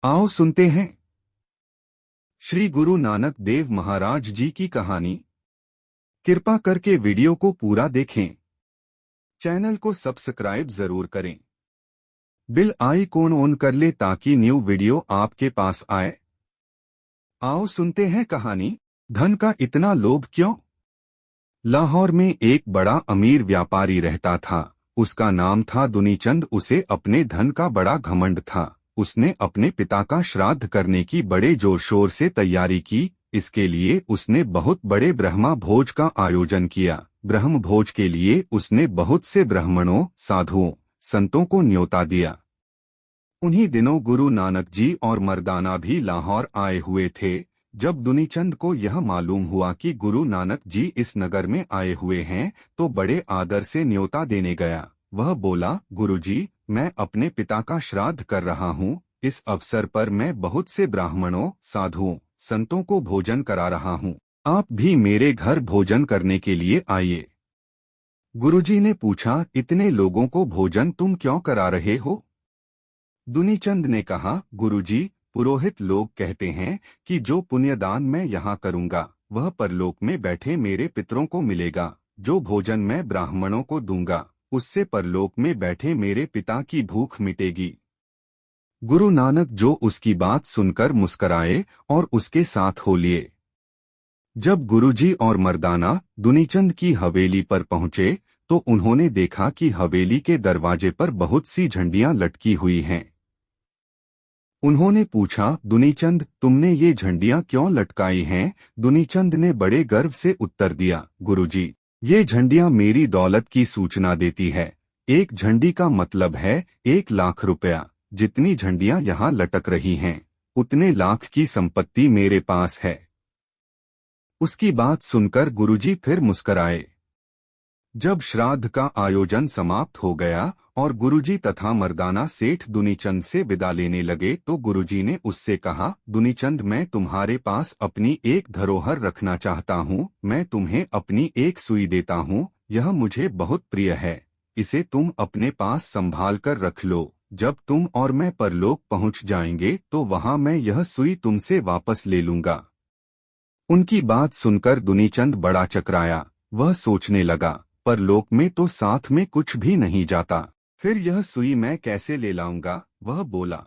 आओ सुनते हैं श्री गुरु नानक देव महाराज जी की कहानी। कृपा करके वीडियो को पूरा देखें। चैनल को सब्सक्राइब जरूर करें। बेल आइकॉन ऑन कर ले ताकि न्यू वीडियो आपके पास आए। आओ सुनते हैं कहानी। धन का इतना लोभ क्यों? लाहौर में एक बड़ा अमीर व्यापारी रहता था। उसका नाम था दुनीचंद। उसे अपने धन का बड़ा घमंड था। उसने अपने पिता का श्राद्ध करने की बड़े जोर शोर से तैयारी की। इसके लिए उसने बहुत बड़े ब्रह्मा भोज का आयोजन किया। ब्रह्म भोज के लिए उसने बहुत से ब्राह्मणों, साधुओं, संतों को न्योता दिया। उन्हीं दिनों गुरु नानक जी और मर्दाना भी लाहौर आए हुए थे। जब दुनीचंद को यह मालूम हुआ कि गुरु नानक जी इस नगर में आए हुए हैं, तो बड़े आदर से न्योता देने गया। वह बोला, गुरुजी, मैं अपने पिता का श्राद्ध कर रहा हूँ। इस अवसर पर मैं बहुत से ब्राह्मणों, साधुओं, संतों को भोजन करा रहा हूँ। आप भी मेरे घर भोजन करने के लिए आइए। गुरुजी ने पूछा, इतने लोगों को भोजन तुम क्यों करा रहे हो? दुनीचंद ने कहा, गुरुजी, पुरोहित लोग कहते हैं कि जो पुण्यदान मैं यहाँ करूँगा वह परलोक में बैठे मेरे पितरों को मिलेगा। जो भोजन मैं ब्राह्मणों को दूंगा उससे परलोक में बैठे मेरे पिता की भूख मिटेगी। गुरु नानक जो उसकी बात सुनकर मुस्कराए और उसके साथ हो लिए। जब गुरुजी और मर्दाना दुनीचंद की हवेली पर पहुंचे तो उन्होंने देखा कि हवेली के दरवाजे पर बहुत सी झंडियां लटकी हुई हैं। उन्होंने पूछा, दुनीचंद, तुमने ये झंडियां क्यों लटकाई हैं? दुनीचंद ने बड़े गर्व से उत्तर दिया, गुरुजी, ये झंडियां मेरी दौलत की सूचना देती है। एक झंडी का मतलब है 1,00,000 रुपया। जितनी झंडियां यहाँ लटक रही हैं उतने लाख की संपत्ति मेरे पास है। उसकी बात सुनकर गुरुजी फिर मुस्कराए। जब श्राद्ध का आयोजन समाप्त हो गया और गुरुजी तथा मर्दाना सेठ दुनीचंद से विदा लेने लगे तो गुरुजी ने उससे कहा, दुनीचंद, मैं तुम्हारे पास अपनी एक धरोहर रखना चाहता हूँ। मैं तुम्हें अपनी एक सुई देता हूँ। यह मुझे बहुत प्रिय है। इसे तुम अपने पास संभाल कर रख लो। जब तुम और मैं परलोक पहुँच जाएंगे तो वहाँ मैं यह सुई तुमसे वापस ले लूंगा। उनकी बात सुनकर दुनीचंद बड़ा चकराया। वह सोचने लगा, परलोक में तो साथ में कुछ भी नहीं जाता, फिर यह सुई मैं कैसे ले लाऊंगा? वह बोला,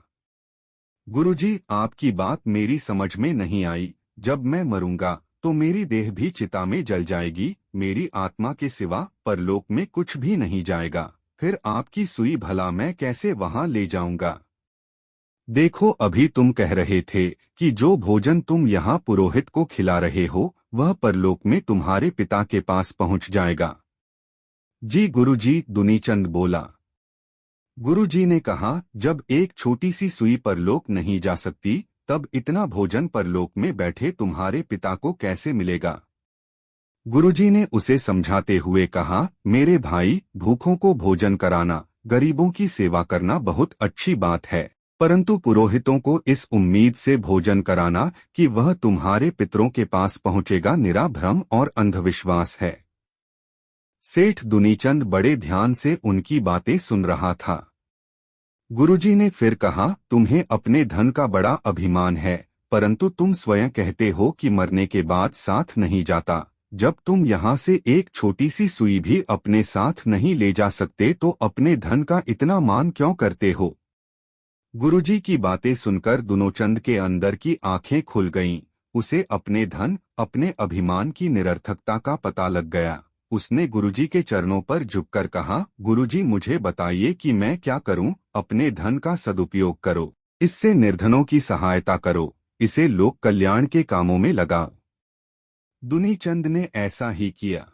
गुरुजी, आपकी बात मेरी समझ में नहीं आई। जब मैं मरूंगा तो मेरी देह भी चिता में जल जाएगी। मेरी आत्मा के सिवा परलोक में कुछ भी नहीं जाएगा। फिर आपकी सुई भला मैं कैसे वहां ले जाऊंगा? देखो, अभी तुम कह रहे थे कि जो भोजन तुम यहाँ पुरोहित को खिला रहे हो वह परलोक में तुम्हारे पिता के पास पहुंच जाएगा। जी गुरुजी, दुनीचंद बोला। गुरुजी ने कहा, जब एक छोटी सी सुई परलोक नहीं जा सकती तब इतना भोजन परलोक में बैठे तुम्हारे पिता को कैसे मिलेगा? गुरुजी ने उसे समझाते हुए कहा, मेरे भाई, भूखों को भोजन कराना, गरीबों की सेवा करना बहुत अच्छी बात है, परंतु पुरोहितों को इस उम्मीद से भोजन कराना कि वह तुम्हारे पितरों के पास पहुंचेगा, निरा भ्रम और अंधविश्वास है। सेठ दुनीचंद बड़े ध्यान से उनकी बातें सुन रहा था। गुरुजी ने फिर कहा, तुम्हें अपने धन का बड़ा अभिमान है, परंतु तुम स्वयं कहते हो कि मरने के बाद साथ नहीं जाता। जब तुम यहाँ से एक छोटी सी सुई भी अपने साथ नहीं ले जा सकते तो अपने धन का इतना मान क्यों करते हो? गुरुजी की बातें सुनकर दुनीचंद के अंदर की आंखें खुल गईं। उसे अपने धन, अपने अभिमान की निरर्थकता का पता लग गया। उसने गुरुजी के चरणों पर झुककर कहा, गुरुजी, मुझे बताइए कि मैं क्या करूं? अपने धन का सदुपयोग करो, इससे निर्धनों की सहायता करो, इसे लोक कल्याण के कामों में लगाओ। दुनीचंद ने ऐसा ही किया।